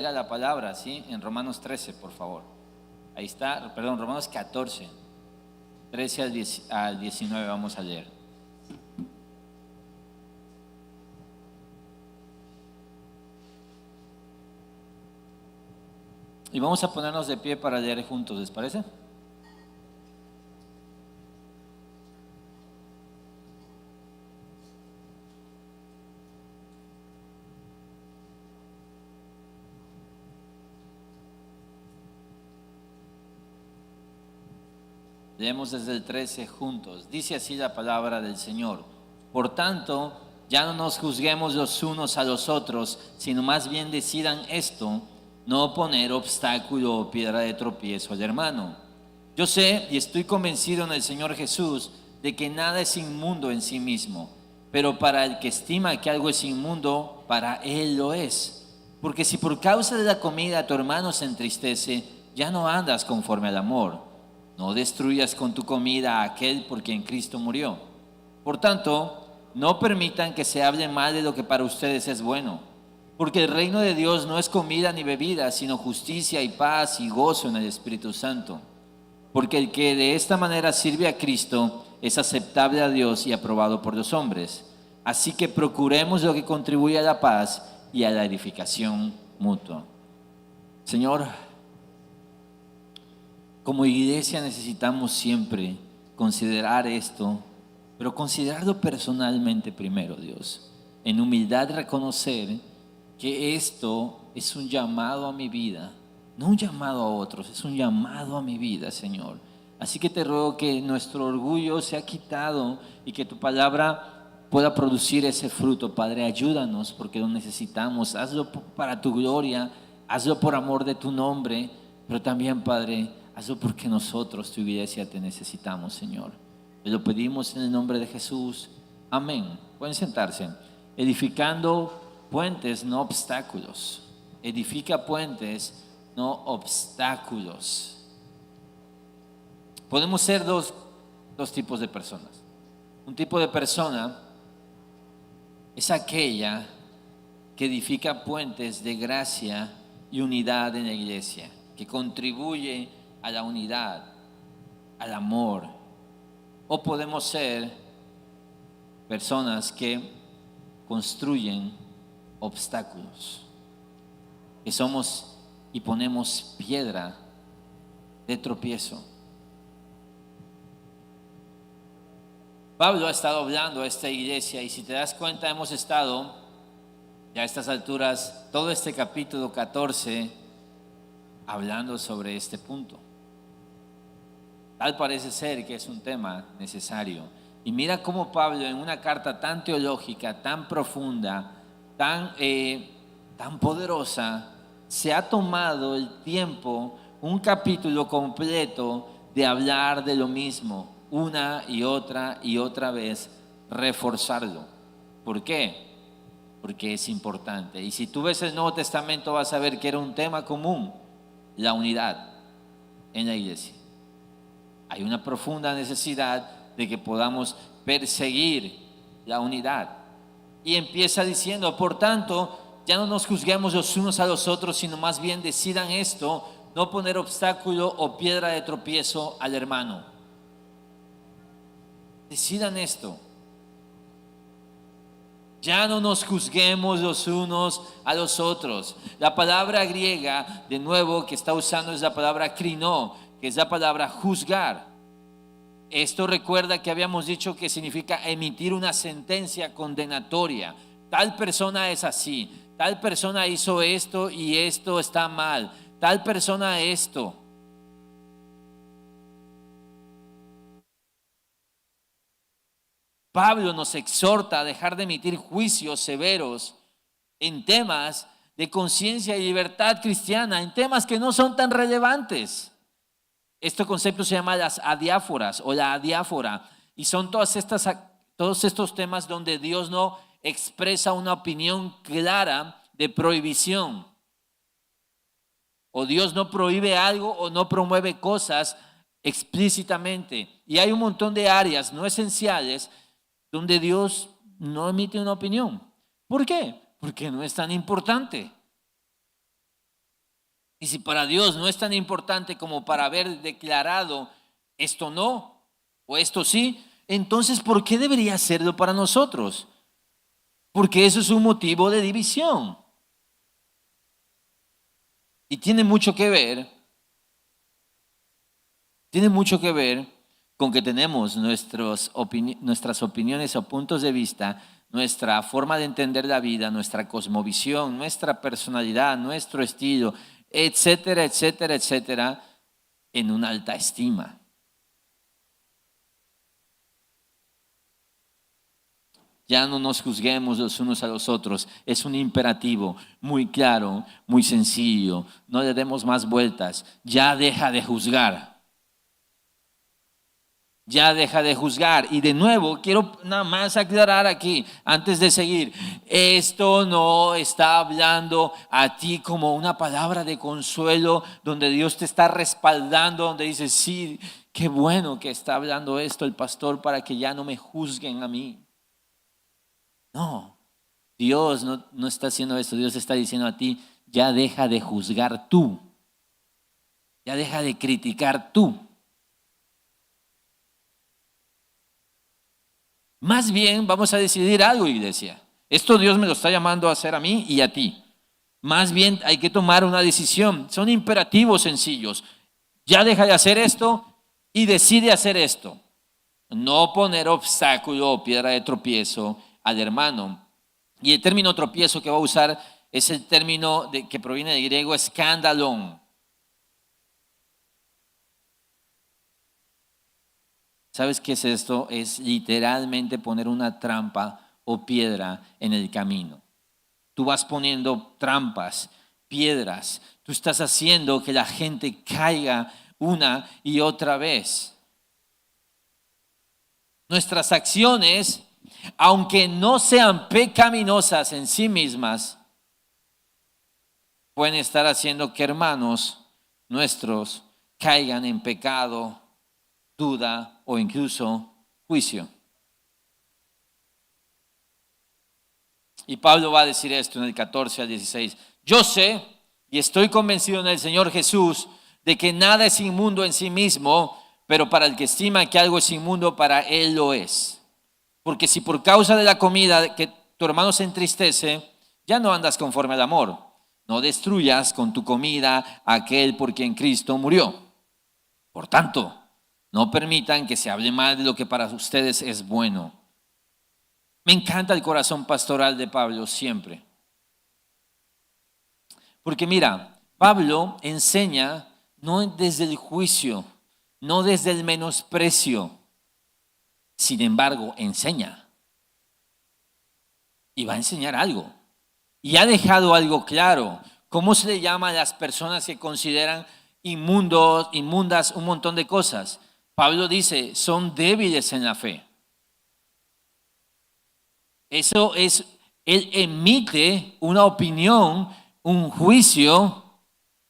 La palabra, ¿sí? En Romanos 13, por favor. Ahí está, perdón, Romanos 14, 13 al 19 vamos a leer. Y vamos a ponernos de pie para leer juntos, ¿les parece? Leemos desde el 13 juntos. Dice así la palabra del Señor. Por tanto, ya no nos juzguemos los unos a los otros, sino más bien decidan esto, no poner obstáculo o piedra de tropiezo al hermano. Yo sé y estoy convencido en el Señor Jesús de que nada es inmundo en sí mismo, pero para el que estima que algo es inmundo, para él lo es. Porque si por causa de la comida tu hermano se entristece, ya no andas conforme al amor. No destruyas con tu comida a aquel por quien Cristo murió. Por tanto, no permitan que se hable mal de lo que para ustedes es bueno, porque el reino de Dios no es comida ni bebida, sino justicia y paz y gozo en el Espíritu Santo. Porque el que de esta manera sirve a Cristo es aceptable a Dios y aprobado por los hombres. Así que procuremos lo que contribuye a la paz y a la edificación mutua. Señor, como iglesia necesitamos siempre considerar esto, pero considerarlo personalmente primero, Dios. En humildad reconocer que esto es un llamado a mi vida, no un llamado a otros, es un llamado a mi vida, Señor. Así que te ruego que nuestro orgullo sea quitado y que tu palabra pueda producir ese fruto. Padre, ayúdanos porque lo necesitamos. Hazlo para tu gloria, hazlo por amor de tu nombre, pero también, Padre, hazlo porque nosotros, tu iglesia, te necesitamos, Señor. Te lo pedimos en el nombre de Jesús. Amén. Pueden sentarse. Edificando puentes, no obstáculos. Edifica puentes, no obstáculos. Podemos ser dos tipos de personas. Un tipo de persona es aquella que edifica puentes de gracia y unidad en la iglesia, que contribuye a la unidad, al amor. O podemos ser personas que construyen obstáculos, que somos y ponemos piedra de tropiezo. Pablo ha estado hablando a esta iglesia y si te das cuenta hemos estado ya a estas alturas todo este capítulo 14 hablando sobre este punto. Tal parece ser que es un tema necesario. Y mira cómo Pablo en una carta tan teológica, tan profunda, tan poderosa, se ha tomado el tiempo, un capítulo completo de hablar de lo mismo, una y otra vez, reforzarlo. ¿Por qué? Porque es importante. Y si tú ves el Nuevo Testamento vas a ver que era un tema común, la unidad en la iglesia. Hay una profunda necesidad de que podamos perseguir la unidad. Y empieza diciendo, por tanto, ya no nos juzguemos los unos a los otros, sino más bien decidan esto, no poner obstáculo o piedra de tropiezo al hermano. Decidan esto. Ya no nos juzguemos los unos a los otros. La palabra griega, de nuevo, que está usando es la palabra krino, que es la palabra juzgar. Esto recuerda que habíamos dicho que significa emitir una sentencia condenatoria. Tal persona es así, tal persona hizo esto y esto está mal, tal persona esto. Pablo nos exhorta a dejar de emitir juicios severos en temas de conciencia y libertad cristiana, en temas que no son tan relevantes. Este concepto se llama las adiáforas o la adiáfora y son todos estos temas donde Dios no expresa una opinión clara de prohibición. O Dios no prohíbe algo o no promueve cosas explícitamente. Y hay un montón de áreas no esenciales donde Dios no emite una opinión. ¿Por qué? Porque no es tan importante. Y si para Dios no es tan importante como para haber declarado esto no o esto sí, entonces ¿por qué debería hacerlo para nosotros? Porque eso es un motivo de división. Y tiene mucho que ver con que tenemos nuestras opiniones o puntos de vista, nuestra forma de entender la vida, nuestra cosmovisión, nuestra personalidad, nuestro estilo, etcétera, etcétera, etcétera, en una alta estima. Ya no nos juzguemos los unos a los otros. Es un imperativo muy claro, muy sencillo. No le demos más vueltas. Ya deja de juzgar. Ya deja de juzgar. Y de nuevo, quiero nada más aclarar aquí, antes de seguir. Esto no está hablando a ti como una palabra de consuelo, donde Dios te está respaldando, donde dices, sí, qué bueno que está hablando esto el pastor para que ya no me juzguen a mí. No, Dios no está haciendo esto. Dios está diciendo a ti, ya deja de juzgar tú. Ya deja de criticar tú. Más bien vamos a decidir algo, iglesia. Esto Dios me lo está llamando a hacer a mí y a ti. Más bien hay que tomar una decisión. Son imperativos sencillos. Ya deja de hacer esto y decide hacer esto. No poner obstáculo o piedra de tropiezo al hermano. Y el término tropiezo que va a usar es el término que proviene del griego escandalón. ¿Sabes qué es esto? Es literalmente poner una trampa o piedra en el camino. Tú vas poniendo trampas, piedras. Tú estás haciendo que la gente caiga una y otra vez. Nuestras acciones, aunque no sean pecaminosas en sí mismas, pueden estar haciendo que hermanos nuestros caigan en pecado, duda o incluso juicio. Y Pablo va a decir esto en el 14 al 16. Yo sé y estoy convencido en el Señor Jesús de que nada es inmundo en sí mismo, pero para el que estima que algo es inmundo, para él lo es. Porque si por causa de la comida que tu hermano se entristece, ya no andas conforme al amor. No destruyas con tu comida a aquel por quien Cristo murió. Por tanto, no permitan que se hable mal de lo que para ustedes es bueno. Me encanta el corazón pastoral de Pablo siempre. Porque mira, Pablo enseña no desde el juicio, no desde el menosprecio. Sin embargo, enseña. Y va a enseñar algo. Y ha dejado algo claro. ¿Cómo se le llama a las personas que consideran inmundas un montón de cosas? Pablo dice, son débiles en la fe. Eso es, él emite una opinión, un juicio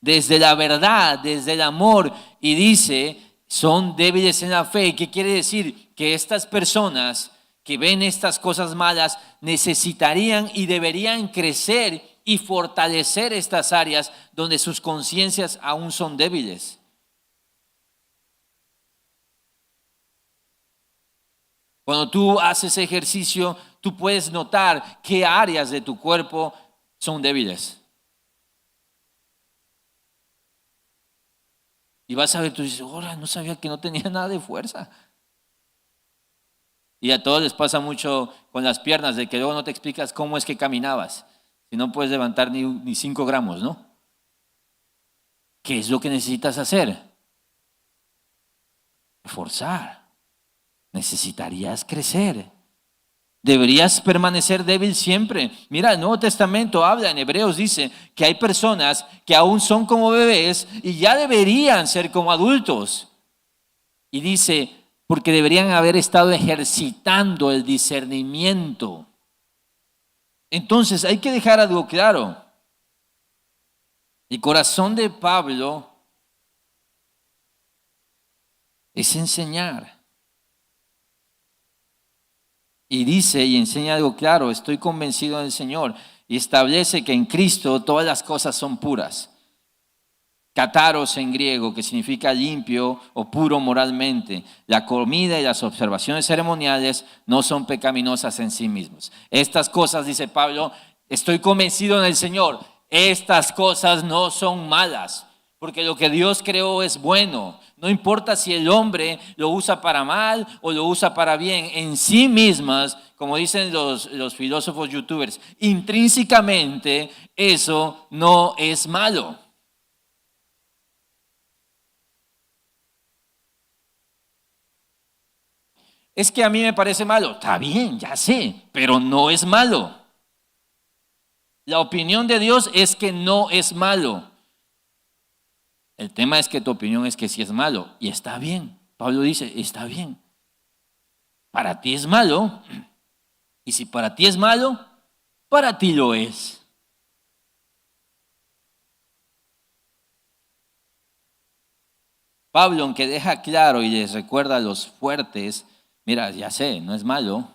desde la verdad, desde el amor, y dice, son débiles en la fe. ¿Qué quiere decir? Que estas personas que ven estas cosas malas necesitarían y deberían crecer y fortalecer estas áreas donde sus conciencias aún son débiles. Cuando tú haces ejercicio, tú puedes notar qué áreas de tu cuerpo son débiles. Y vas a ver, tú dices, ahora no sabía que no tenía nada de fuerza. Y a todos les pasa mucho con las piernas, de que luego no te explicas cómo es que caminabas. Si no puedes levantar ni 5 gramos, ¿no? ¿Qué es lo que necesitas hacer? Reforzar. Necesitarías crecer. Deberías permanecer débil siempre. Mira, el Nuevo Testamento habla, en Hebreos dice que hay personas que aún son como bebés y ya deberían ser como adultos. Y dice, porque deberían haber estado ejercitando el discernimiento. Entonces hay que dejar algo claro. El corazón de Pablo es enseñar. Y dice y enseña algo claro, estoy convencido del Señor, y establece que en Cristo todas las cosas son puras. Kataros en griego, que significa limpio o puro moralmente. La comida y las observaciones ceremoniales no son pecaminosas en sí mismos. Estas cosas, dice Pablo, estoy convencido en el Señor, estas cosas no son malas, porque lo que Dios creó es bueno. No importa si el hombre lo usa para mal o lo usa para bien, en sí mismas, como dicen los filósofos youtubers, intrínsecamente eso no es malo. Es que a mí me parece malo. Está bien, ya sé, pero no es malo. La opinión de Dios es que no es malo. El tema es que tu opinión es que sí es malo. Y está bien. Pablo dice, está bien. Para ti es malo. Y si para ti es malo, para ti lo es. Pablo, aunque deja claro y les recuerda a los fuertes, mira, ya sé, no es malo.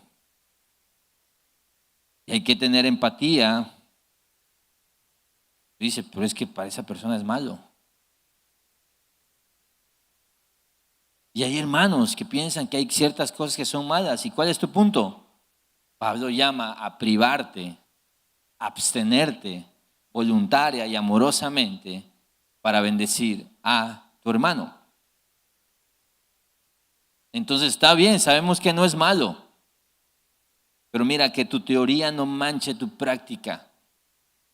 Y hay que tener empatía. Dice, pero es que para esa persona es malo. Y hay hermanos que piensan que hay ciertas cosas que son malas. ¿Y cuál es tu punto? Pablo llama a privarte, a abstenerte voluntaria y amorosamente para bendecir a tu hermano. Entonces está bien, sabemos que no es malo. Pero mira, que tu teoría no manche tu práctica.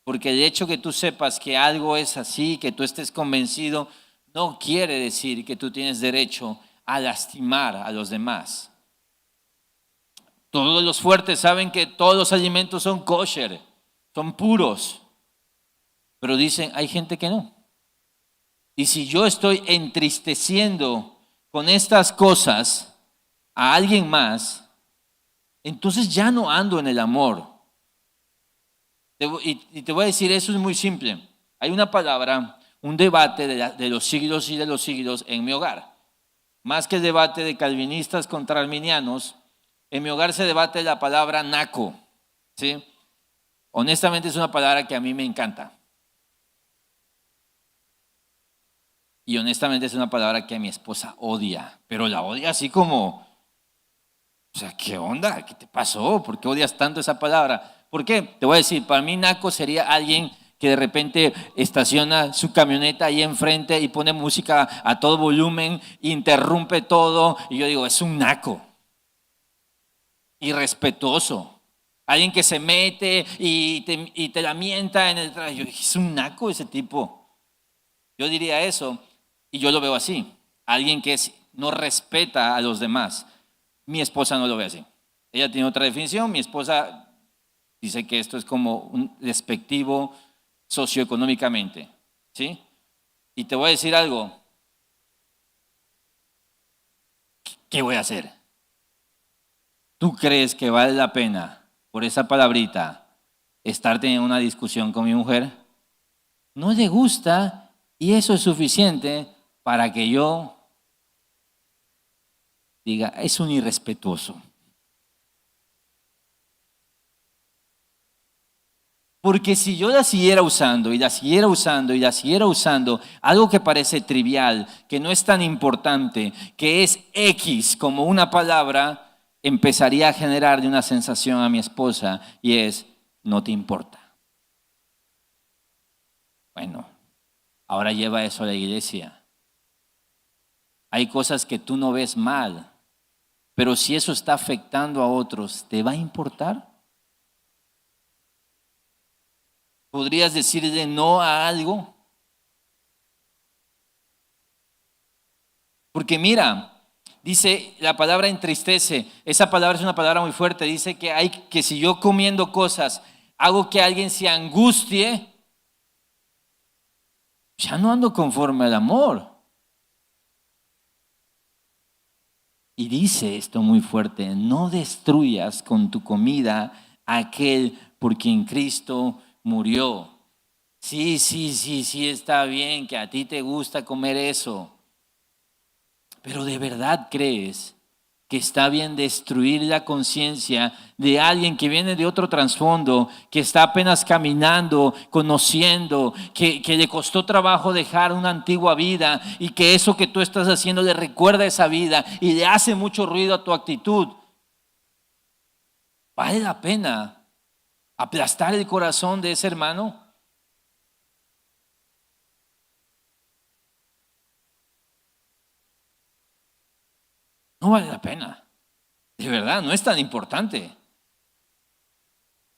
Porque el hecho que tú sepas que algo es así, que tú estés convencido, no quiere decir que tú tienes derecho a lastimar a los demás. Todos los fuertes saben que todos los alimentos son kosher, son puros. Pero dicen, hay gente que no. Y si yo estoy entristeciendo con estas cosas a alguien más, entonces ya no ando en el amor. Y te voy a decir, eso es muy simple. Hay una palabra, un debate de los siglos y de los siglos en mi hogar. Más que el debate de calvinistas contra arminianos, en mi hogar se debate la palabra naco. ¿Sí? Honestamente es una palabra que a mí me encanta. Y honestamente es una palabra que a mi esposa odia, pero la odia así como, o sea, ¿qué onda? ¿Qué te pasó? ¿Por qué odias tanto esa palabra? ¿Por qué? Te voy a decir, para mí naco sería alguien que de repente estaciona su camioneta ahí enfrente y pone música a todo volumen, interrumpe todo, y yo digo, es un naco, irrespetuoso. Alguien que se mete y te la mienta en el traje. Yo dije, es un naco ese tipo. Yo diría eso. Y yo lo veo así, alguien que no respeta a los demás. Mi esposa no lo ve así. Ella tiene otra definición, mi esposa dice que esto es como un despectivo socioeconómicamente, ¿sí? Y te voy a decir algo, ¿qué voy a hacer? ¿Tú crees que vale la pena por esa palabrita estar teniendo una discusión con mi mujer? No le gusta y eso es suficiente para que yo diga, es un irrespetuoso. Porque si yo la siguiera usando y la siguiera usando y la siguiera usando, algo que parece trivial, que no es tan importante, que es X como una palabra, empezaría a generarle una sensación a mi esposa y es, no te importa. Bueno, ahora lleva eso a la iglesia. Hay cosas que tú no ves mal, pero si eso está afectando a otros, ¿te va a importar? ¿Podrías decirle no a algo? Porque mira, dice la palabra entristece, esa palabra es una palabra muy fuerte, dice que hay que si yo comiendo cosas hago que alguien se angustie, ya no ando conforme al amor. Y dice esto muy fuerte, no destruyas con tu comida a aquel por quien Cristo murió. Sí, está bien que a ti te gusta comer eso, pero ¿de verdad crees que está bien destruir la conciencia de alguien que viene de otro trasfondo, que está apenas caminando, conociendo, que le costó trabajo dejar una antigua vida y que eso que tú estás haciendo le recuerda esa vida y le hace mucho ruido a tu actitud? ¿Vale la pena aplastar el corazón de ese hermano? No vale la pena. De verdad, no es tan importante.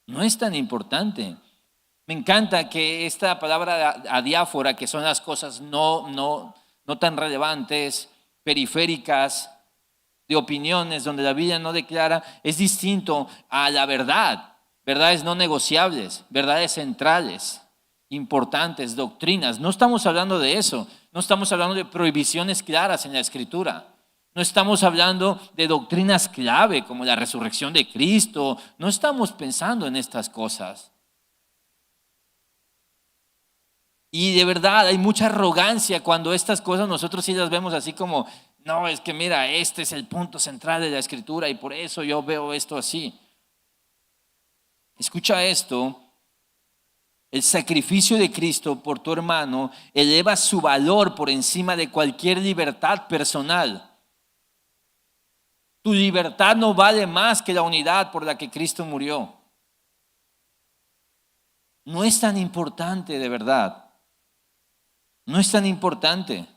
No es tan importante. Me encanta que esta palabra adiáfora, que son las cosas no tan relevantes, periféricas, de opiniones, donde la Biblia no declara, es distinto a la verdad. Verdades no negociables, verdades centrales, importantes, doctrinas. No estamos hablando de eso. No estamos hablando de prohibiciones claras en la Escritura. No estamos hablando de doctrinas clave como la resurrección de Cristo. No estamos pensando en estas cosas. Y de verdad hay mucha arrogancia cuando estas cosas nosotros sí las vemos así como, no, es que mira, este es el punto central de la Escritura y por eso yo veo esto así. Escucha esto. El sacrificio de Cristo por tu hermano eleva su valor por encima de cualquier libertad personal. Tu libertad no vale más que la unidad por la que Cristo murió. No es tan importante, de verdad. No es tan importante.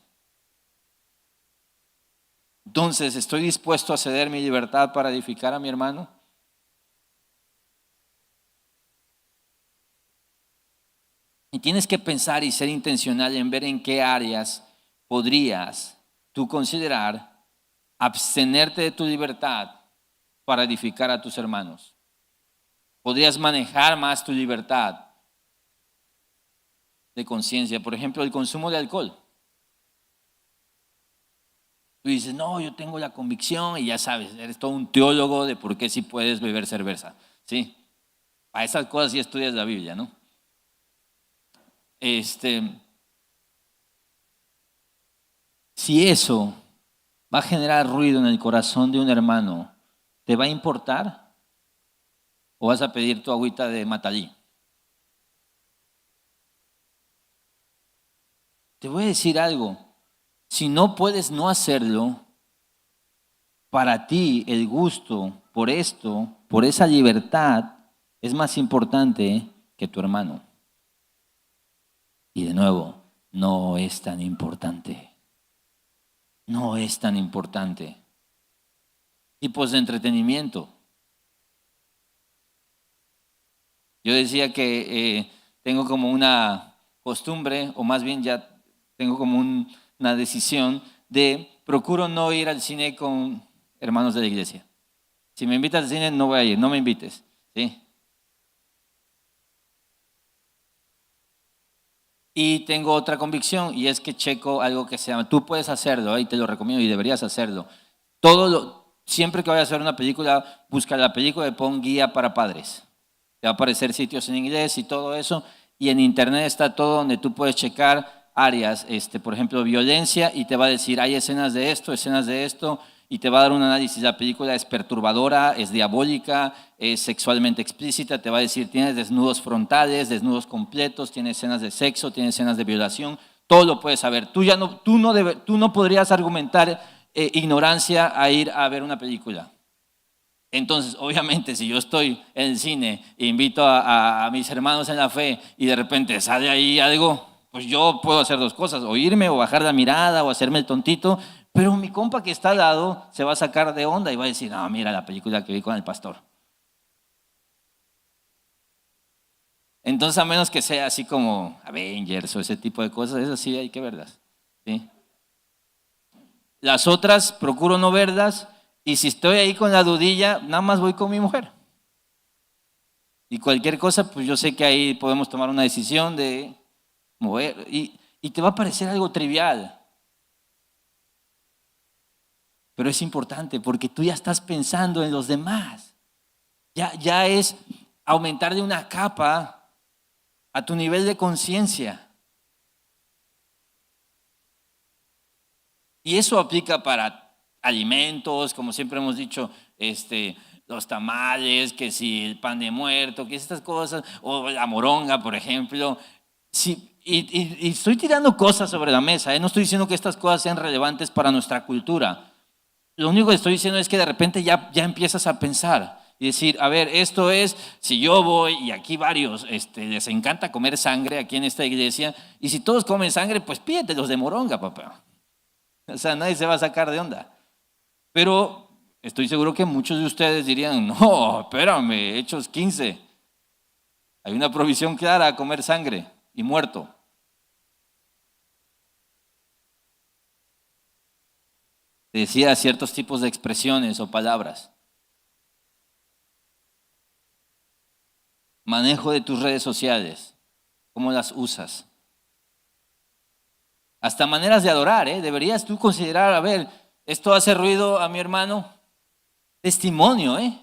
Entonces, ¿estoy dispuesto a ceder mi libertad para edificar a mi hermano? Y tienes que pensar y ser intencional en ver en qué áreas podrías tú considerar abstenerte de tu libertad para edificar a tus hermanos. Podrías manejar más tu libertad de conciencia. Por ejemplo, el consumo de alcohol. Tú dices, no, yo tengo la convicción y ya sabes, eres todo un teólogo de por qué sí puedes beber cerveza. Sí, a esas cosas sí estudias la Biblia, ¿no? Si eso va a generar ruido en el corazón de un hermano, ¿te va a importar? ¿O vas a pedir tu agüita de Matalí? Te voy a decir algo. Si no puedes no hacerlo, para ti el gusto por esto, por esa libertad, es más importante que tu hermano. Y de nuevo, no es tan importante. No es tan importante. Tipos de entretenimiento. Yo decía que tengo como una costumbre, o más bien ya tengo como una decisión de procuro no ir al cine con hermanos de la iglesia. Si me invitas al cine, no voy a ir, no me invites, ¿sí? Y tengo otra convicción y es que checo algo que se llama, tú puedes hacerlo, y te lo recomiendo y deberías hacerlo. Siempre que vayas a ver una película, busca la película y pon guía para padres. Te va a aparecer sitios en inglés y todo eso. Y en internet está todo donde tú puedes checar áreas, por ejemplo, violencia, y te va a decir, hay escenas de esto, y te va a dar un análisis. La película es perturbadora, es diabólica, es sexualmente explícita, te va a decir, tienes desnudos frontales, desnudos completos, tienes escenas de sexo, tienes escenas de violación, todo lo puedes saber. Tú no podrías argumentar ignorancia a ir a ver una película. Entonces, obviamente, si yo estoy en el cine e invito a mis hermanos en la fe y de repente sale ahí algo, pues yo puedo hacer dos cosas, o irme o bajar la mirada o hacerme el tontito, pero mi compa que está al lado se va a sacar de onda y va a decir, no, mira la película que vi con el pastor. Entonces, a menos que sea así como Avengers o ese tipo de cosas, esas sí hay que verlas, ¿sí? Las otras procuro no verlas. Y si estoy ahí con la dudilla, nada más voy con mi mujer. Y cualquier cosa, pues yo sé que ahí podemos tomar una decisión de mover. Y te va a parecer algo trivial. Pero es importante porque tú ya estás pensando en los demás. Ya es aumentar de una capa a tu nivel de conciencia. Y eso aplica para alimentos, como siempre hemos dicho, los tamales, que si el pan de muerto, que estas cosas, o la moronga, por ejemplo. Sí, y estoy tirando cosas sobre la mesa, ¿eh? No estoy diciendo que estas cosas sean relevantes para nuestra cultura. Lo único que estoy diciendo es que de repente ya empiezas a pensar y decir, a ver, esto es, si yo voy y aquí varios les encanta comer sangre aquí en esta iglesia, y si todos comen sangre, pues pídete los de moronga, papá. O sea, nadie se va a sacar de onda. Pero estoy seguro que muchos de ustedes dirían, no, espérame, Hechos 15. Hay una provisión clara a comer sangre y muerto. Decía ciertos tipos de expresiones o palabras. Manejo de tus redes sociales, cómo las usas. Hasta maneras de adorar, ¿eh? Deberías tú considerar, a ver, esto hace ruido a mi hermano. Testimonio, ¿eh?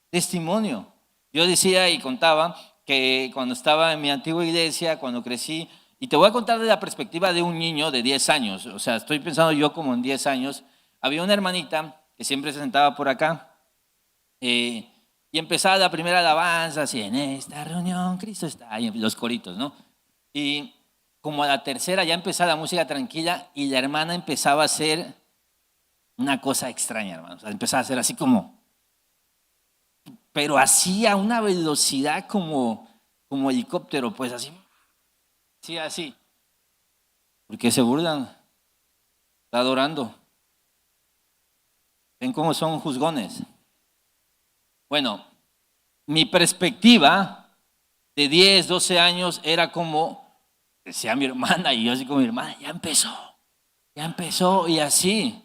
Testimonio. Yo decía y contaba que cuando estaba en mi antigua iglesia, cuando crecí, y te voy a contar de la perspectiva de un niño de 10 años, o sea, estoy pensando yo como en 10 años, había una hermanita que siempre se sentaba por acá, y empezaba la primera alabanza, así, en esta reunión Cristo está, y los coritos, ¿no? Y como a la tercera ya empezaba la música tranquila y la hermana empezaba a hacer una cosa extraña, hermano, o sea, empezaba a hacer así como, pero así a una velocidad como helicóptero, pues así, sí, así. Porque se burlan, está adorando. Ven cómo son juzgones. Bueno, mi perspectiva de 10, 12 años era como, decía mi hermana, y yo así como mi hermana, ya empezó, y así.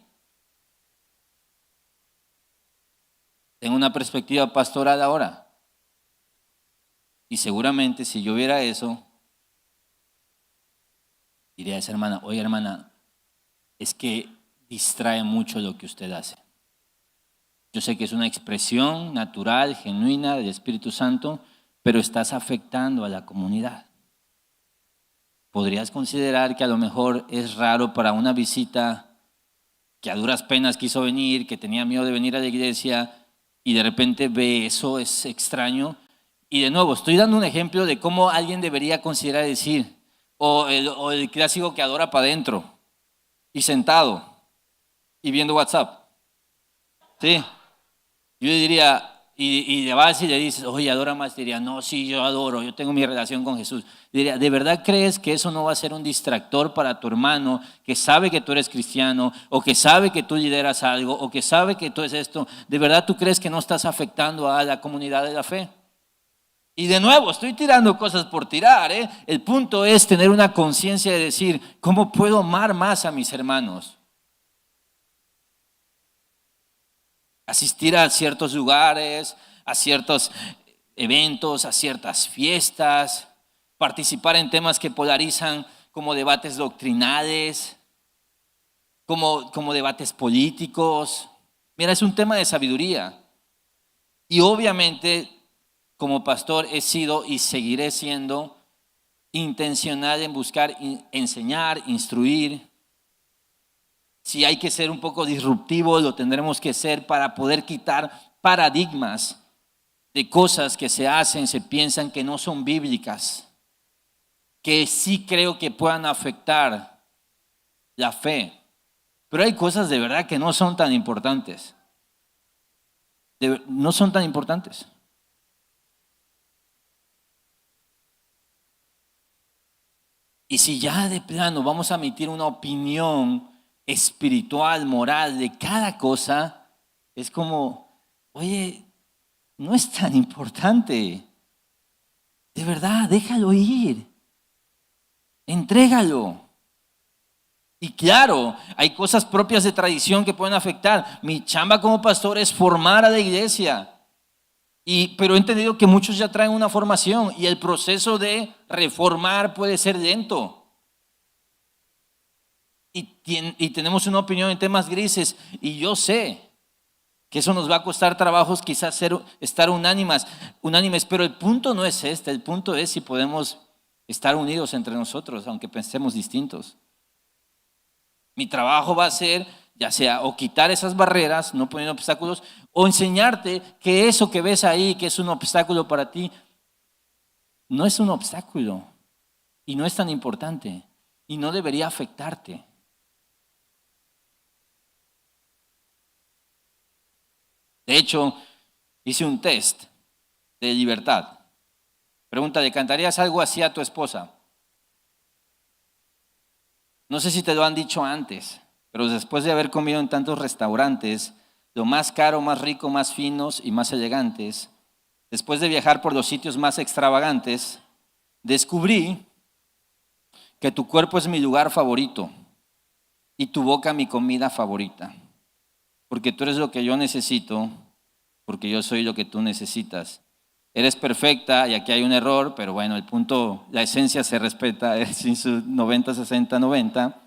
Tengo una perspectiva pastoral ahora. Y seguramente si yo viera eso, diría a esa hermana, oye hermana, es que distrae mucho lo que usted hace. Yo sé que es una expresión natural, genuina del Espíritu Santo, pero estás afectando a la comunidad. Podrías considerar que a lo mejor es raro para una visita que a duras penas quiso venir, que tenía miedo de venir a la iglesia y de repente ve eso, es extraño. Y de nuevo, estoy dando un ejemplo de cómo alguien debería considerar decir, o el clásico que adora para adentro y sentado y viendo WhatsApp. Sí, yo diría, y le vas y le dices, oye, adora más, diría, no, sí, yo adoro, yo tengo mi relación con Jesús. Diría, ¿de verdad crees que eso no va a ser un distractor para tu hermano que sabe que tú eres cristiano, o que sabe que tú lideras algo, o que sabe que tú es esto? ¿De verdad tú crees que no estás afectando a la comunidad de la fe? Y de nuevo, estoy tirando cosas por tirar, ¿eh? El punto es tener una conciencia de decir, ¿cómo puedo amar más a mis hermanos? Asistir a ciertos lugares, a ciertos eventos, a ciertas fiestas, participar en temas que polarizan como debates doctrinales, como debates políticos. Mira, es un tema de sabiduría. Y obviamente, como pastor, he sido y seguiré siendo intencional en buscar enseñar, instruir. Si hay que ser un poco disruptivo, lo tendremos que ser para poder quitar paradigmas de cosas que se hacen, se piensan que no son bíblicas, que sí creo que puedan afectar la fe. Pero hay cosas de verdad que no son tan importantes. No son tan importantes. Y si ya de plano vamos a emitir una opinión espiritual, moral de cada cosa, es como, oye, no es tan importante. De verdad, déjalo ir. Entrégalo. Y claro, hay cosas propias de tradición que pueden afectar. Mi chamba como pastor es formar a la iglesia. Pero he entendido que muchos ya traen una formación y el proceso de reformar puede ser lento. Y tenemos una opinión en temas grises y yo sé que eso nos va a costar trabajos quizás estar unánimes, pero el punto no es este, el punto es si podemos estar unidos entre nosotros, aunque pensemos distintos. Mi trabajo va a ser ya sea o quitar esas barreras, no poner obstáculos, o enseñarte que eso que ves ahí, que es un obstáculo para ti, no es un obstáculo y no es tan importante y no debería afectarte. De hecho, hice un test de libertad. Pregunta, ¿le cantarías algo así a tu esposa? No sé si te lo han dicho antes, pero después de haber comido en tantos restaurantes, lo más caro, más rico, más finos y más elegantes, después de viajar por los sitios más extravagantes, descubrí que tu cuerpo es mi lugar favorito y tu boca mi comida favorita, porque tú eres lo que yo necesito, porque yo soy lo que tú necesitas. Eres perfecta y aquí hay un error, pero bueno, el punto, la esencia se respeta, es en su 90, 60, 90.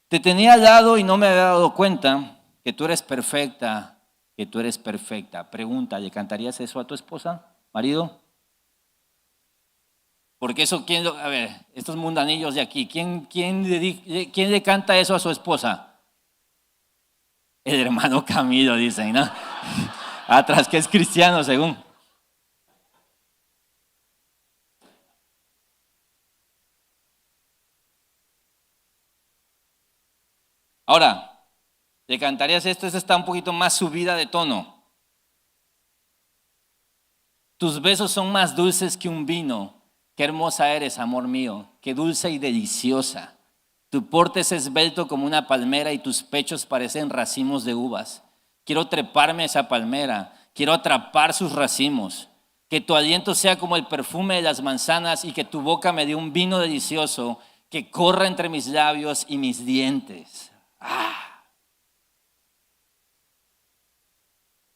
Te tenía al lado y no me había dado cuenta que tú eres perfecta, que tú eres perfecta. Pregunta, ¿le cantarías eso a tu esposa, marido? Porque eso, a ver, estos mundanillos de aquí, ¿quién le canta eso a su esposa? El hermano Camilo, dicen, ¿no? Atrás que es cristiano, según. Ahora, le cantarías esto, esta está un poquito más subida de tono. Tus besos son más dulces que un vino. Qué hermosa eres, amor mío, qué dulce y deliciosa. Tu porte es esbelto como una palmera y tus pechos parecen racimos de uvas. Quiero treparme a esa palmera, quiero atrapar sus racimos. Que tu aliento sea como el perfume de las manzanas y que tu boca me dé un vino delicioso que corra entre mis labios y mis dientes.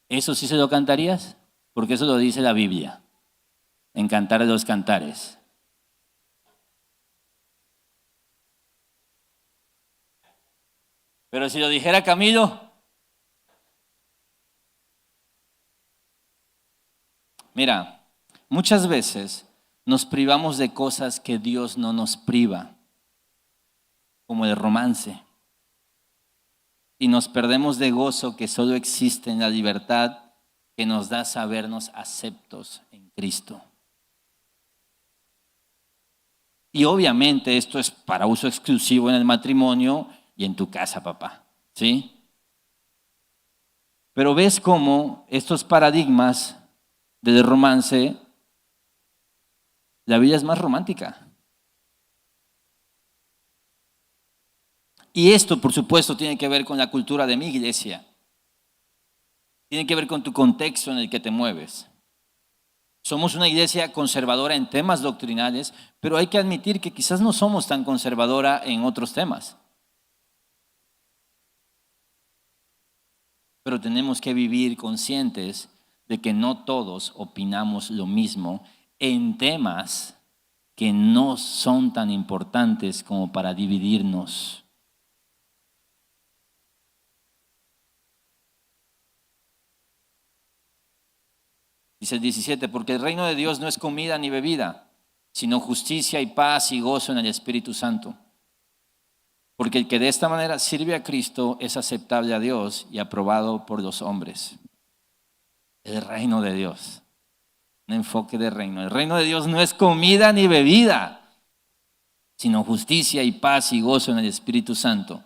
¿Eso sí se lo cantarías? Porque eso lo dice la Biblia, en Cantar de los Cantares. Pero si lo dijera Camilo, mira, muchas veces nos privamos de cosas que Dios no nos priva, como el romance, y nos perdemos de gozo que solo existe en la libertad que nos da sabernos aceptos en Cristo. Y obviamente esto es para uso exclusivo en el matrimonio y en tu casa, papá, ¿sí? Pero ves cómo estos paradigmas del romance, la vida es más romántica. Y esto, por supuesto, tiene que ver con la cultura de mi iglesia. Tiene que ver con tu contexto en el que te mueves. Somos una iglesia conservadora en temas doctrinales, pero hay que admitir que quizás no somos tan conservadora en otros temas. Pero tenemos que vivir conscientes de que no todos opinamos lo mismo en temas que no son tan importantes como para dividirnos. Dice el 17, porque el reino de Dios no es comida ni bebida, sino justicia y paz y gozo en el Espíritu Santo. Porque el que de esta manera sirve a Cristo es aceptable a Dios y aprobado por los hombres. El reino de Dios, un enfoque de reino. El reino de Dios no es comida ni bebida, sino justicia y paz y gozo en el Espíritu Santo.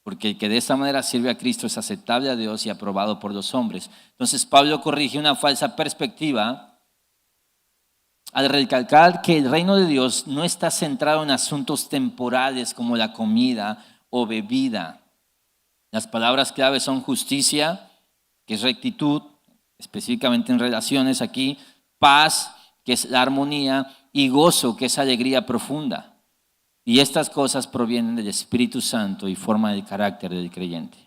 Porque el que de esta manera sirve a Cristo es aceptable a Dios y aprobado por los hombres. Entonces Pablo corrige una falsa perspectiva al recalcar que el reino de Dios no está centrado en asuntos temporales como la comida o bebida. Las palabras clave son justicia, que es rectitud, específicamente en relaciones aquí, paz, que es la armonía, y gozo, que es alegría profunda. Y estas cosas provienen del Espíritu Santo y forman el carácter del creyente.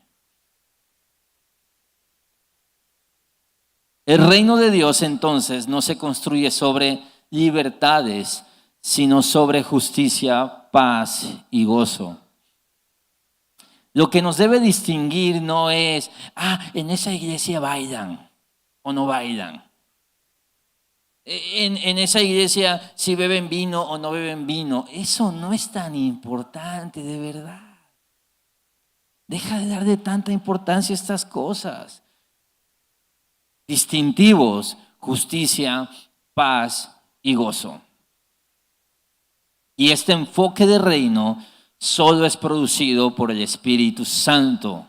El reino de Dios entonces no se construye sobre libertades, sino sobre justicia, paz y gozo. Lo que nos debe distinguir no es, en esa iglesia bailan o no bailan. En esa iglesia si beben vino o no beben vino. Eso no es tan importante, de verdad. Deja de darle tanta importancia a estas cosas. Distintivos: justicia, paz y gozo. Y este enfoque de reino solo es producido por el Espíritu Santo.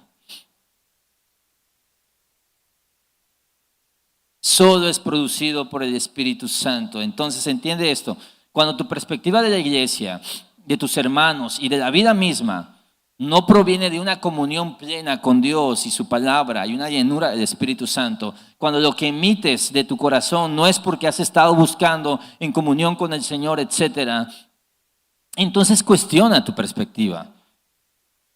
Solo es producido por el Espíritu Santo. Entonces, entiende esto. Cuando tu perspectiva de la iglesia, de tus hermanos y de la vida misma no proviene de una comunión plena con Dios y su palabra y una llenura del Espíritu Santo, cuando lo que emites de tu corazón no es porque has estado buscando en comunión con el Señor, etcétera, entonces cuestiona tu perspectiva.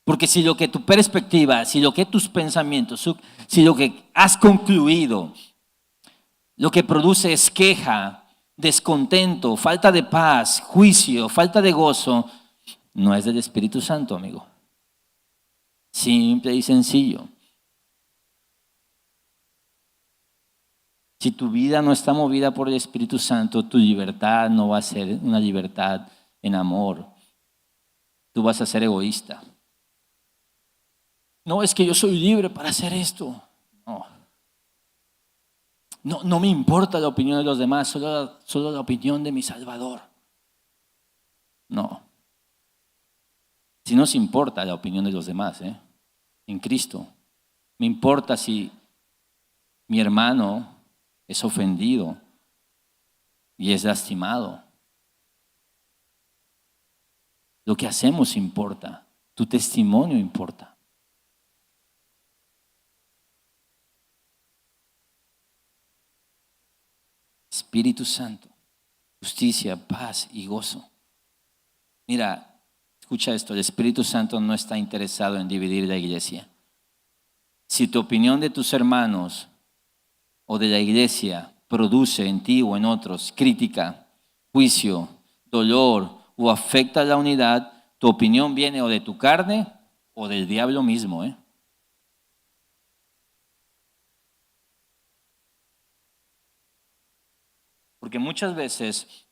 Porque si lo que tu perspectiva, si lo que tus pensamientos, si lo que has concluido, lo que produce es queja, descontento, falta de paz, juicio, falta de gozo, no es del Espíritu Santo, amigo. Simple y sencillo. Si tu vida no está movida por el Espíritu Santo, tu libertad no va a ser una libertad en amor. Tú vas a ser egoísta. No, es que yo soy libre para hacer esto. No me importa la opinión de los demás, solo la opinión de mi Salvador. No. Si nos importa la opinión de los demás, en Cristo. Me importa si mi hermano es ofendido y es lastimado. Lo que hacemos importa. Tu testimonio importa. Espíritu Santo, justicia, paz y gozo. Mira, escucha esto, el Espíritu Santo no está interesado en dividir la iglesia. Si tu opinión de tus hermanos o de la iglesia produce en ti o en otros crítica, juicio, dolor o afecta la unidad, tu opinión viene o de tu carne o del diablo mismo, Porque muchas veces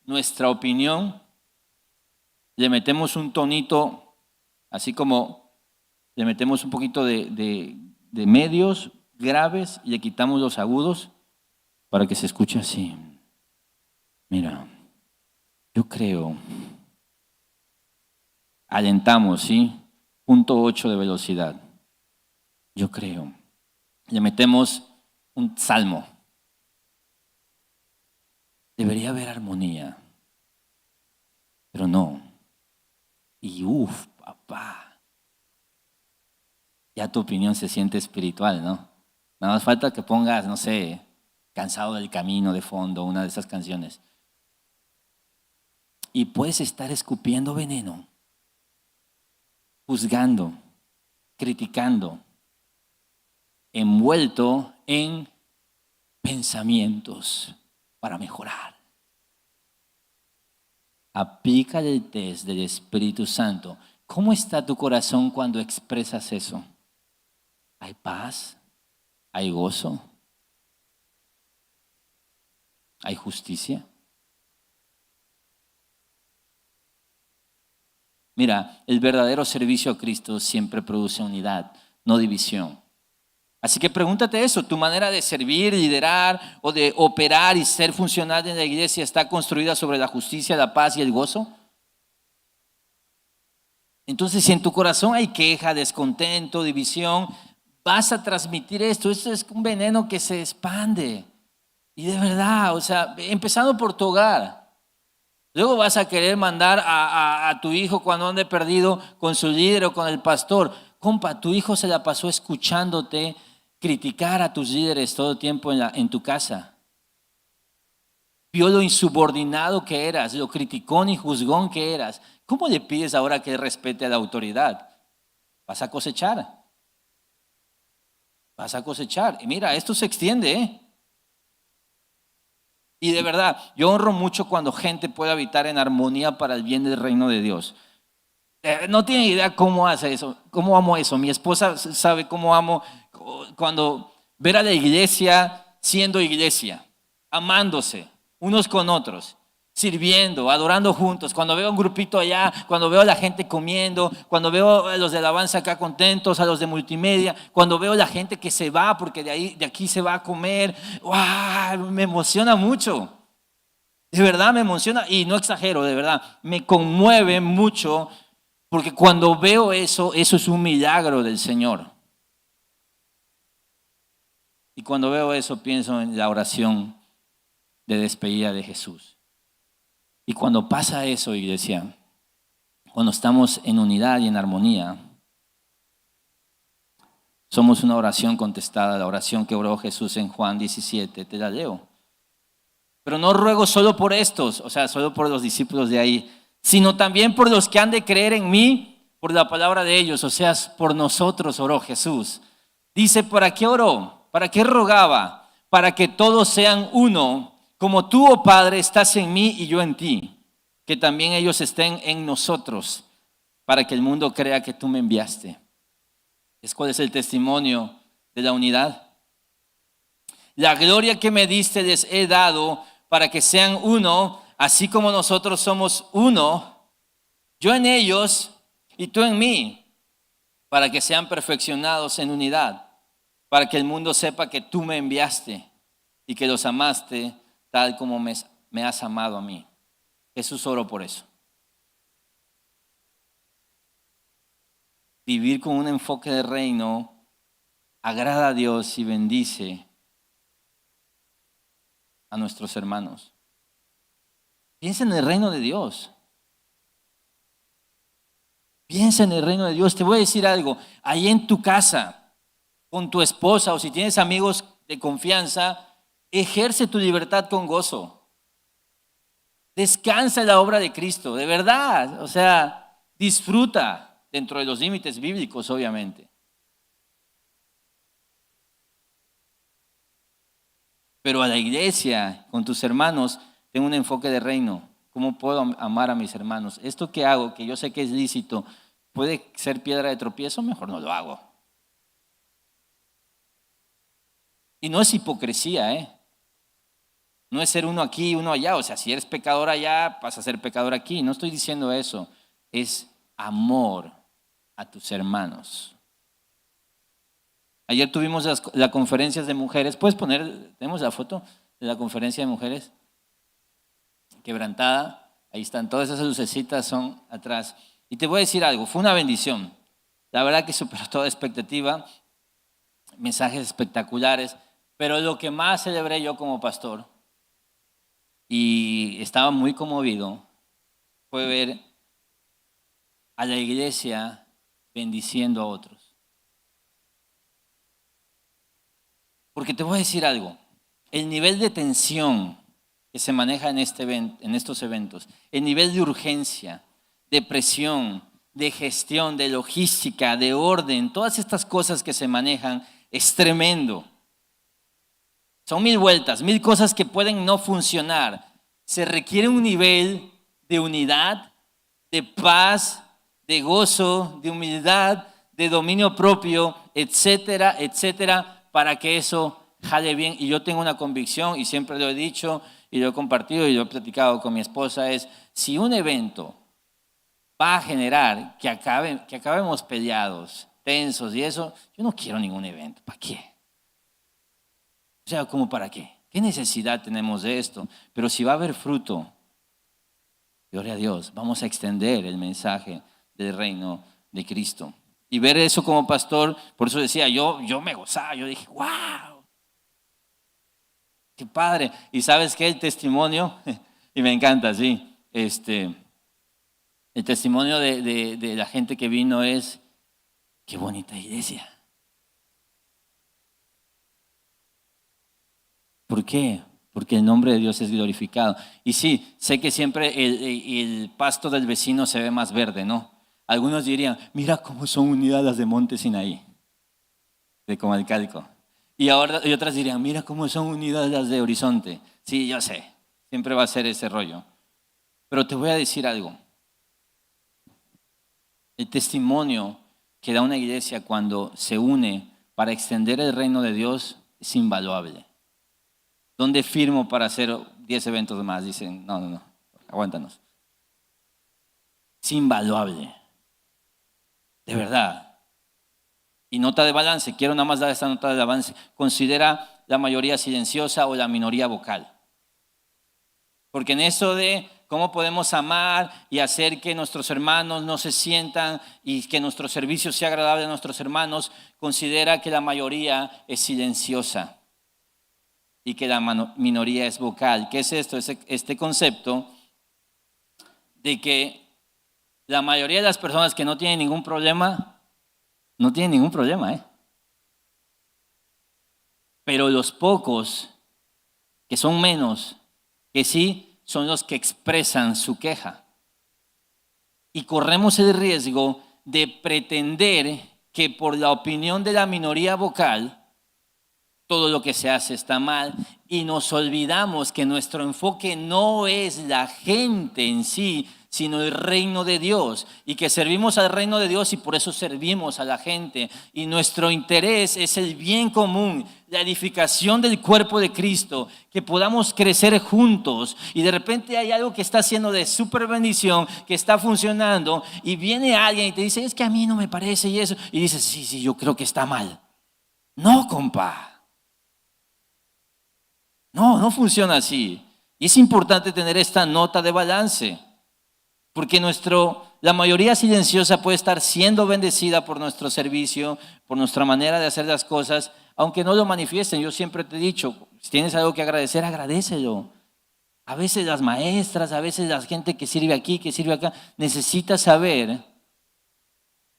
nuestra opinión le metemos un tonito, así como le metemos un poquito de medios graves y le quitamos los agudos para que se escuche así. Mira, yo creo, alentamos, ¿sí? 0.8 de velocidad. Yo creo. Le metemos un salmo. Debería haber armonía, pero no. Y papá, ya tu opinión se siente espiritual, ¿no? Nada más falta que pongas, no sé, Cansado del Camino de fondo, una de esas canciones. Y puedes estar escupiendo veneno, juzgando, criticando, envuelto en pensamientos para mejorar. Aplica el test del Espíritu Santo. ¿Cómo está tu corazón cuando expresas eso? ¿Hay paz? ¿Hay gozo? ¿Hay justicia? Mira, el verdadero servicio a Cristo siempre produce unidad, no división. Así que pregúntate eso, ¿tu manera de servir, liderar o de operar y ser funcional en la iglesia está construida sobre la justicia, la paz y el gozo? Entonces, si en tu corazón hay queja, descontento, división, vas a transmitir esto. Esto es un veneno que se expande. Y de verdad, empezando por tu hogar. Luego vas a querer mandar a tu hijo cuando ande perdido con su líder o con el pastor. Compa, tu hijo se la pasó escuchándote criticar a tus líderes todo el tiempo en tu casa. Vio lo insubordinado que eras, lo criticón y juzgón que eras. ¿Cómo le pides ahora que respete a la autoridad? Vas a cosechar. Vas a cosechar. Y mira, esto se extiende, Y de verdad, yo honro mucho cuando gente puede habitar en armonía para el bien del reino de Dios. No tiene idea cómo hace eso, cómo amo eso. Mi esposa sabe cómo amo cuando ver a la iglesia siendo iglesia, amándose unos con otros. sirviendo, adorando juntos, cuando veo un grupito allá, cuando veo a la gente comiendo, cuando veo a los de alabanza acá contentos, a los de multimedia, cuando veo a la gente que se va porque de aquí se va a comer, ¡wow! Me emociona mucho. De verdad me emociona y no exagero, de verdad, me conmueve mucho porque cuando veo eso, eso es un milagro del Señor. Y cuando veo eso pienso en la oración de despedida de Jesús. Y cuando pasa eso, iglesia, cuando estamos en unidad y en armonía, somos una oración contestada, la oración que oró Jesús en Juan 17, te la leo. Pero no ruego solo por estos, o sea, solo por los discípulos de ahí, sino también por los que han de creer en mí, por la palabra de ellos, o sea, por nosotros oró Jesús. Dice, ¿para qué oró? ¿Para qué rogaba? Para que todos sean uno, como tú, oh Padre, estás en mí y yo en ti, que también ellos estén en nosotros, para que el mundo crea que tú me enviaste. ¿Cuál es el testimonio de la unidad? La gloria que me diste les he dado para que sean uno, así como nosotros somos uno, yo en ellos y tú en mí, para que sean perfeccionados en unidad, para que el mundo sepa que tú me enviaste y que los amaste tal como me has amado a mí. Jesús oró por eso. Vivir con un enfoque de reino agrada a Dios y bendice a nuestros hermanos. Piensa en el reino de Dios. Piensa en el reino de Dios. Te voy a decir algo. Ahí en tu casa, con tu esposa o si tienes amigos de confianza, ejerce tu libertad con gozo. Descansa en la obra de Cristo, de verdad. O sea, disfruta dentro de los límites bíblicos, obviamente. Pero a la iglesia, con tus hermanos, tengo un enfoque de reino. ¿Cómo puedo amar a mis hermanos? Esto que hago, que yo sé que es lícito, puede ser piedra de tropiezo, mejor no lo hago. Y no es hipocresía, ¿eh? No es ser uno aquí y uno allá. O sea, si eres pecador allá, vas a ser pecador aquí. No estoy diciendo eso. Es amor a tus hermanos. Ayer tuvimos las conferencias de mujeres. ¿Puedes poner, tenemos la foto de la conferencia de mujeres? Quebrantada. Ahí están, todas esas lucecitas son atrás. Y te voy a decir algo, fue una bendición. La verdad que superó toda expectativa. Mensajes espectaculares. Pero lo que más celebré yo como pastor, y estaba muy conmovido, fue ver a la iglesia bendiciendo a otros. Porque te voy a decir algo, el nivel de tensión que se maneja en estos eventos, el nivel de urgencia, de presión, de gestión, de logística, de orden, todas estas cosas que se manejan, es tremendo. Son 1000 vueltas, 1000 cosas que pueden no funcionar. Se requiere un nivel de unidad, de paz, de gozo, de humildad, de dominio propio, etcétera, etcétera, para que eso jale bien. Y yo tengo una convicción, y siempre lo he dicho, y lo he compartido, y lo he platicado con mi esposa, es si un evento va a generar que acabemos peleados, tensos y eso, yo no quiero ningún evento. ¿Para qué? O sea, ¿cómo para qué? ¿Qué necesidad tenemos de esto? Pero si va a haber fruto, gloria a Dios, vamos a extender el mensaje del reino de Cristo. Y ver eso como pastor, por eso decía, yo me gozaba, yo dije, wow, qué padre. Y ¿sabes qué? El testimonio, y me encanta, sí, el testimonio de la gente que vino es, qué bonita iglesia. ¿Por qué? Porque el nombre de Dios es glorificado. Y sí, sé que siempre el pasto del vecino se ve más verde, ¿no? Algunos dirían, mira cómo son unidas las de Monte Sinaí, de Comalcalco. Y otras dirían, mira cómo son unidas las de Horizonte. Sí, yo sé, siempre va a ser ese rollo. Pero te voy a decir algo. El testimonio que da una iglesia cuando se une para extender el reino de Dios es invaluable. ¿Dónde firmo para hacer 10 eventos más? Dicen, no. aguántanos. Es invaluable, de verdad. Y nota de balance, quiero nada más dar esta nota de balance. Considera la mayoría silenciosa o la minoría vocal. Porque en eso de cómo podemos amar y hacer que nuestros hermanos no se sientan y que nuestro servicio sea agradable a nuestros hermanos, considera que la mayoría es silenciosa y que la minoría es vocal. ¿Qué es esto? Es este concepto de que la mayoría de las personas que no tienen ningún problema, no tienen ningún problema, ¿eh? Pero los pocos, que son menos, que sí, son los que expresan su queja. Y corremos el riesgo de pretender que por la opinión de la minoría vocal, todo lo que se hace está mal y nos olvidamos que nuestro enfoque no es la gente en sí, sino el reino de Dios y que servimos al reino de Dios y por eso servimos a la gente y nuestro interés es el bien común, la edificación del cuerpo de Cristo, que podamos crecer juntos y de repente hay algo que está haciendo de súper bendición, que está funcionando y viene alguien y te dice, es que a mí no me parece y eso, y dices, sí, yo creo que está mal. No, compa. No funciona así. Y es importante tener esta nota de balance, porque la mayoría silenciosa puede estar siendo bendecida por nuestro servicio, por nuestra manera de hacer las cosas, aunque no lo manifiesten. Yo siempre te he dicho, si tienes algo que agradecer, agradécelo. A veces las maestras, a veces la gente que sirve aquí, que sirve acá, necesita saber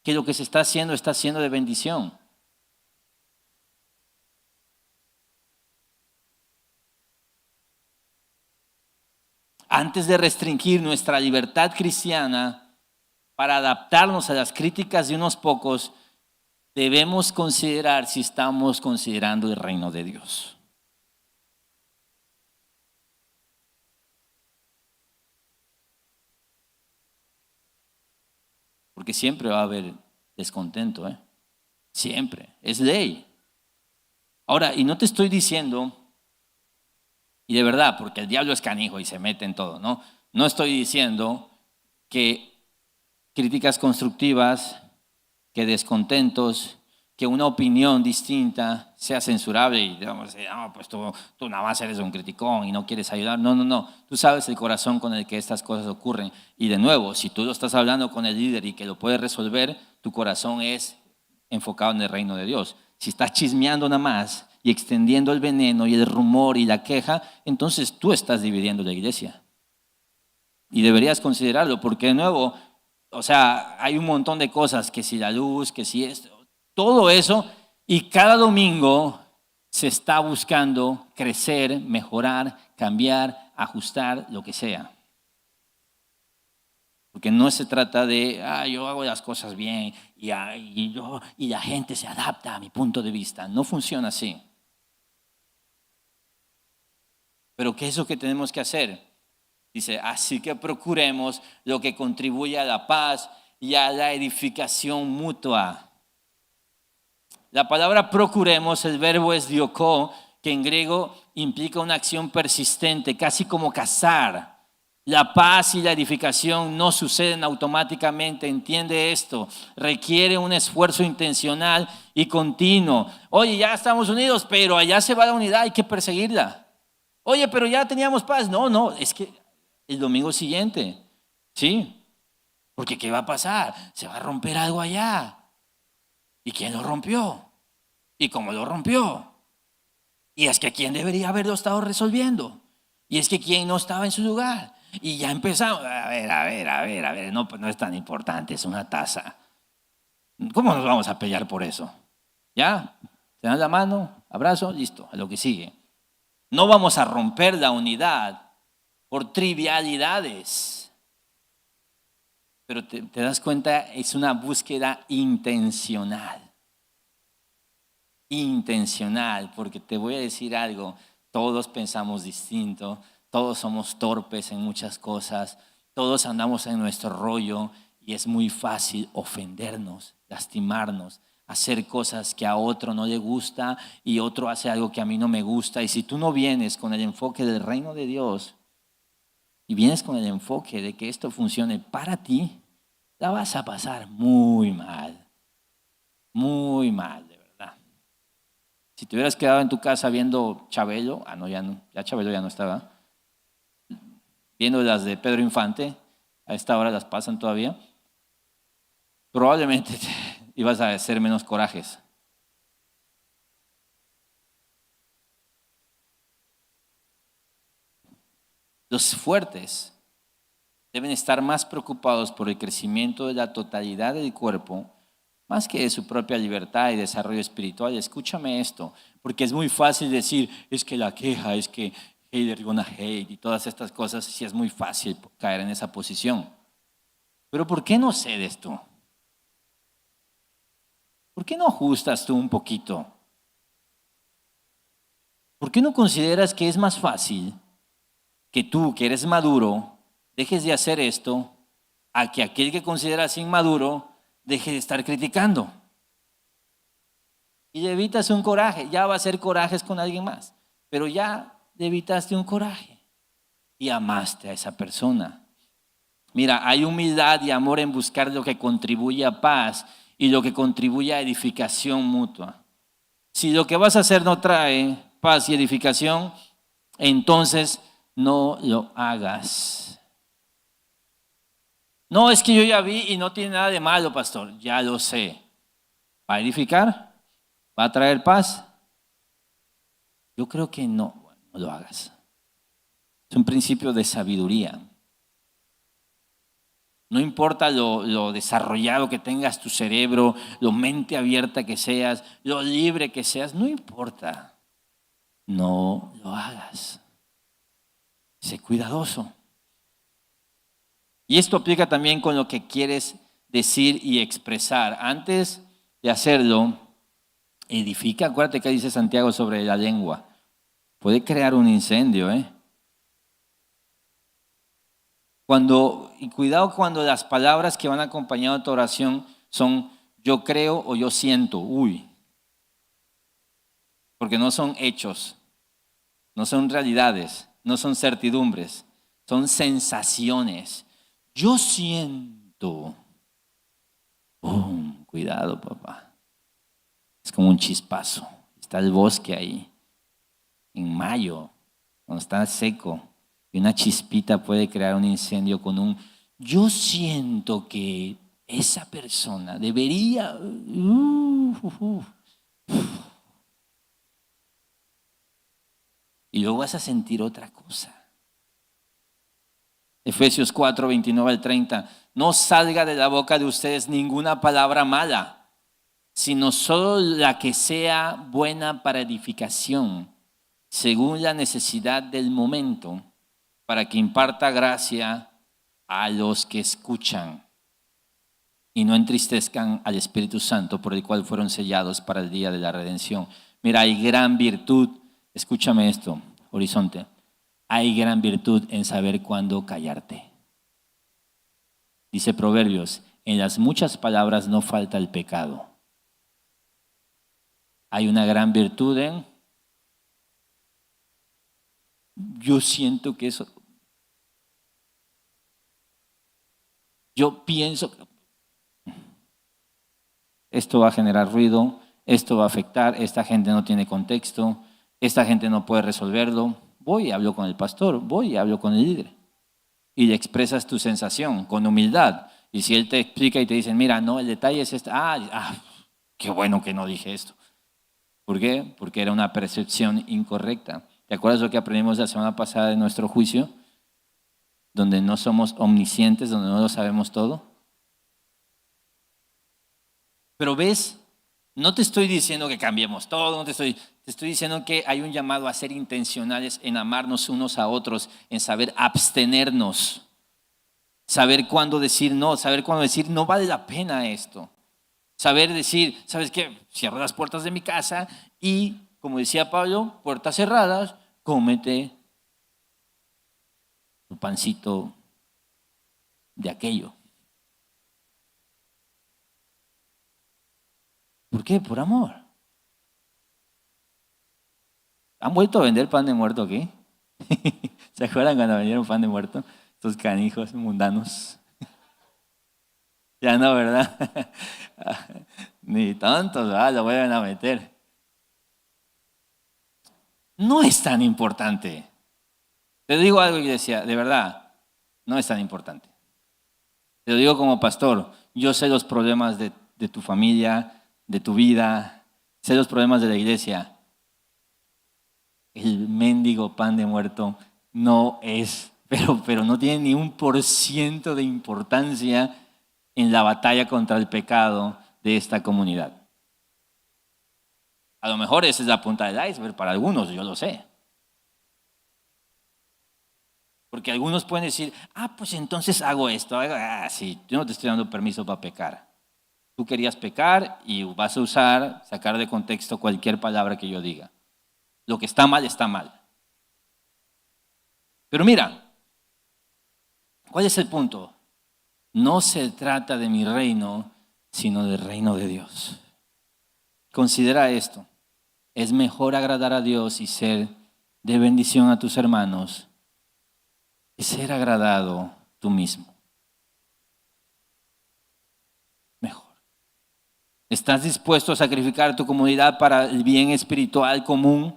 que lo que se está haciendo de bendición. Antes de restringir nuestra libertad cristiana para adaptarnos a las críticas de unos pocos, debemos considerar si estamos considerando el reino de Dios. Porque siempre va a haber descontento, ¿eh? Siempre, es ley. Ahora, y no te estoy diciendo, y de verdad, porque el diablo es canijo y se mete en todo, ¿no? No estoy diciendo que críticas constructivas, que descontentos, que una opinión distinta sea censurable y digamos, no, pues tú nada más eres un criticón y no quieres ayudar. No. Tú sabes el corazón con el que estas cosas ocurren. Y de nuevo, si tú lo estás hablando con el líder y que lo puedes resolver, tu corazón es enfocado en el reino de Dios. Si estás chismeando nada más y extendiendo el veneno y el rumor y la queja, entonces tú estás dividiendo la iglesia. Y deberías considerarlo, porque de nuevo, o sea, hay un montón de cosas, que si la luz, que si esto, todo eso, y cada domingo se está buscando crecer, mejorar, cambiar, ajustar, lo que sea. Porque no se trata de, yo hago las cosas bien y la gente se adapta a mi punto de vista. No funciona así. Pero ¿qué es lo que tenemos que hacer? Dice, así que procuremos lo que contribuye a la paz y a la edificación mutua. La palabra procuremos, el verbo es dioko, que en griego implica una acción persistente, casi como cazar. La paz y la edificación no suceden automáticamente, entiende esto. Requiere un esfuerzo intencional y continuo. Oye, ya estamos unidos, pero allá se va la unidad, hay que perseguirla. Oye, pero ya teníamos paz. No, es que el domingo siguiente, ¿sí? Porque ¿qué va a pasar? Se va a romper algo allá. ¿Y quién lo rompió? ¿Y cómo lo rompió? Y es que ¿quién debería haberlo estado resolviendo? Y es que ¿quién no estaba en su lugar? Y ya empezamos, a ver, no, pues no es tan importante, es una taza. ¿Cómo nos vamos a pelear por eso? ¿Ya? Se dan la mano, abrazo, listo, a lo que sigue. No vamos a romper la unidad por trivialidades. Pero te das cuenta, es una búsqueda intencional. Intencional, porque te voy a decir algo, todos pensamos distinto, todos somos torpes en muchas cosas, todos andamos en nuestro rollo y es muy fácil ofendernos, lastimarnos, hacer cosas que a otro no le gusta y otro hace algo que a mí no me gusta. Y si tú no vienes con el enfoque del reino de Dios, y vienes con el enfoque de que esto funcione para ti, la vas a pasar muy mal, de verdad. Si te hubieras quedado en tu casa viendo Chabelo, no, ya Chabelo ya no estaba, viendo las de Pedro Infante, a esta hora las pasan todavía, probablemente ibas a hacer menos corajes. Los fuertes deben estar más preocupados por el crecimiento de la totalidad del cuerpo más que de su propia libertad y desarrollo espiritual. Escúchame esto, porque es muy fácil decir, es que la queja, es que hate gonna hate y todas estas cosas, sí es muy fácil caer en esa posición. Pero ¿por qué no cedes tú? ¿Por qué no ajustas tú un poquito? ¿Por qué no consideras que es más fácil que tú, que eres maduro, dejes de hacer esto a que aquel que consideras inmaduro deje de estar criticando? Y le evitas un coraje, ya va a ser corajes con alguien más, pero ya le evitaste un coraje y amaste a esa persona. Mira, hay humildad y amor en buscar lo que contribuye a paz y lo que contribuye a edificación mutua. Si lo que vas a hacer no trae paz y edificación, entonces no lo hagas. No, es que yo ya vi y no tiene nada de malo, pastor. Ya lo sé. ¿Va a edificar? ¿Va a traer paz? Yo creo que no, no lo hagas. Es un principio de sabiduría. No importa lo desarrollado que tengas tu cerebro, lo mente abierta que seas, lo libre que seas, no importa. No lo hagas. Sé cuidadoso. Y esto aplica también con lo que quieres decir y expresar. Antes de hacerlo, edifica. Acuérdate que dice Santiago sobre la lengua. Puede crear un incendio, y cuidado cuando las palabras que van acompañando a tu oración son yo creo o yo siento. Porque no son hechos, no son realidades, no son certidumbres, son sensaciones. Yo siento. Cuidado, papá. Es como un chispazo. Está el bosque ahí. En mayo, cuando está seco, y una chispita puede crear un incendio con un yo siento que esa persona debería. Y luego vas a sentir otra cosa. Efesios 4, 29 al 30. No salga de la boca de ustedes ninguna palabra mala, sino solo la que sea buena para edificación, según la necesidad del momento, para que imparta gracia a los que escuchan y no entristezcan al Espíritu Santo, por el cual fueron sellados para el día de la redención. Mira, hay gran virtud, escúchame esto, Horizonte, hay gran virtud en saber cuándo callarte. Dice Proverbios, en las muchas palabras no falta el pecado. Hay una gran virtud en yo siento que eso, yo pienso, esto va a generar ruido, esto va a afectar, esta gente no tiene contexto, esta gente no puede resolverlo. Voy y hablo con el pastor, voy y hablo con el líder. Y le expresas tu sensación con humildad. Y si él te explica y te dice, mira, no, el detalle es este, qué bueno que no dije esto. ¿Por qué? Porque era una percepción incorrecta. ¿Te acuerdas lo que aprendimos la semana pasada de nuestro juicio? Donde no somos omniscientes, donde no lo sabemos todo. Pero ves, no te estoy diciendo que cambiemos todo, te estoy diciendo que hay un llamado a ser intencionales en amarnos unos a otros, en saber abstenernos, saber cuándo decir no vale la pena esto. Saber decir, ¿sabes qué? Cierro las puertas de mi casa y, como decía Pablo, puertas cerradas, cómete tu pancito de aquello. ¿Por qué? Por amor. ¿Han vuelto a vender pan de muerto aquí? ¿Se acuerdan cuando vendieron pan de muerto? Estos canijos mundanos. Ya no, ¿verdad? Ni tontos, lo vuelven a meter. No es tan importante. Te digo algo, iglesia, de verdad, no es tan importante. Te lo digo como pastor, yo sé los problemas de tu familia, de tu vida, sé los problemas de la iglesia. El mendigo pan de muerto no es, pero no tiene ni 1% de importancia en la batalla contra el pecado de esta comunidad. A lo mejor esa es la punta del iceberg para algunos, yo lo sé. Porque algunos pueden decir, pues entonces hago esto. Sí, yo no te estoy dando permiso para pecar. Tú querías pecar y vas a sacar de contexto cualquier palabra que yo diga. Lo que está mal, está mal. Pero mira, ¿cuál es el punto? No se trata de mi reino, sino del reino de Dios. Considera esto. Es mejor agradar a Dios y ser de bendición a tus hermanos que ser agradado tú mismo. Mejor. ¿Estás dispuesto a sacrificar tu comunidad para el bien espiritual común?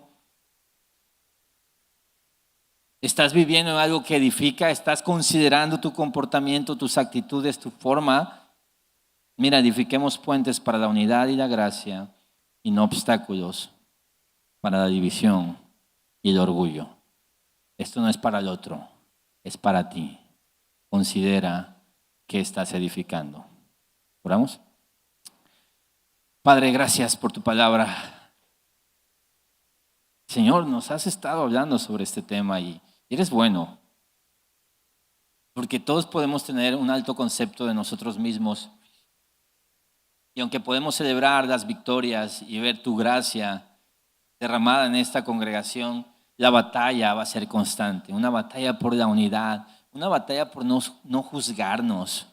¿Estás viviendo en algo que edifica? ¿Estás considerando tu comportamiento, tus actitudes, tu forma? Mira, edifiquemos puentes para la unidad y la gracia y no obstáculos para la división y el orgullo. Esto no es para el otro, es para ti. Considera que estás edificando. ¿Oramos? Padre, gracias por tu palabra. Señor, nos has estado hablando sobre este tema y eres bueno. Porque todos podemos tener un alto concepto de nosotros mismos. Y aunque podemos celebrar las victorias y ver tu gracia derramada en esta congregación, la batalla va a ser constante. Una batalla por la unidad, una batalla por no juzgarnos,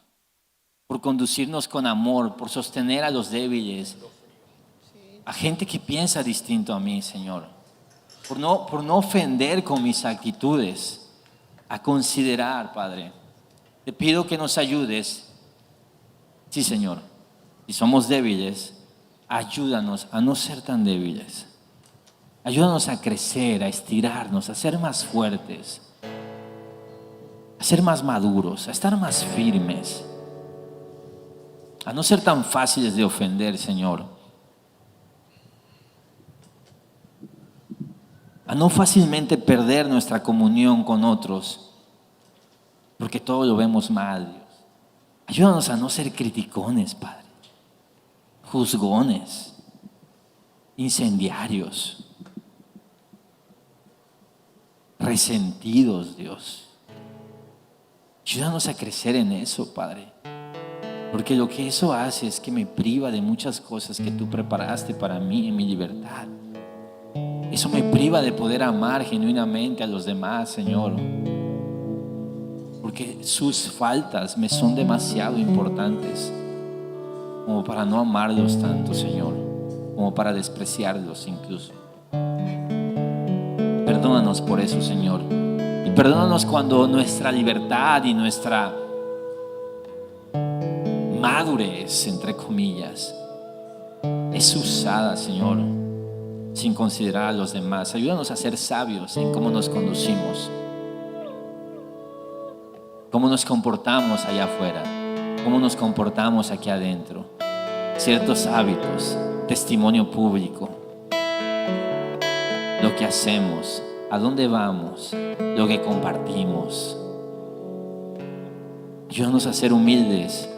por conducirnos con amor, por sostener a los débiles, a gente que piensa distinto a mí, Señor. Por no ofender con mis actitudes, a considerar, Padre. Te pido que nos ayudes. Sí, Señor. Si somos débiles, ayúdanos a no ser tan débiles. Ayúdanos a crecer, a estirarnos, a ser más fuertes, a ser más maduros, a estar más firmes, a no ser tan fáciles de ofender, Señor. A no fácilmente perder nuestra comunión con otros, porque todo lo vemos mal, Dios. Ayúdanos a no ser criticones, Padre, juzgones, incendiarios, resentidos, Dios. Ayúdanos a crecer en eso, Padre, porque lo que eso hace es que me priva de muchas cosas que tú preparaste para mí en mi libertad. Eso me priva de poder amar genuinamente a los demás, Señor, porque sus faltas me son demasiado importantes como para no amarlos tanto, Señor, como para despreciarlos incluso. Perdónanos por eso, Señor, y perdónanos cuando nuestra libertad y nuestra madurez, entre comillas, es usada, Señor, sin considerar a los demás. Ayúdanos a ser sabios en cómo nos conducimos, cómo nos comportamos allá afuera, cómo nos comportamos aquí adentro. Ciertos hábitos, testimonio público, lo que hacemos, a dónde vamos, lo que compartimos. Ayúdanos a ser humildes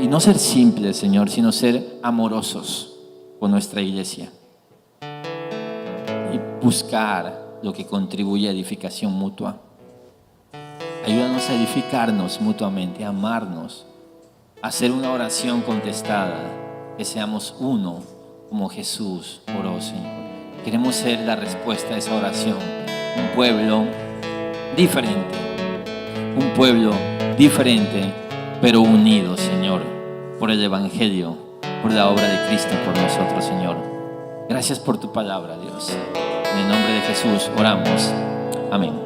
y no ser simples, Señor, sino ser amorosos con nuestra iglesia. Y buscar lo que contribuye a edificación mutua. Ayúdanos a edificarnos mutuamente, a amarnos, a hacer una oración contestada, que seamos uno como Jesús oró, Señor. Queremos ser la respuesta a esa oración, un pueblo diferente, pero unido, Señor, por el Evangelio, por la obra de Cristo, por nosotros, Señor. Gracias por tu palabra, Dios. En el nombre de Jesús oramos. Amén.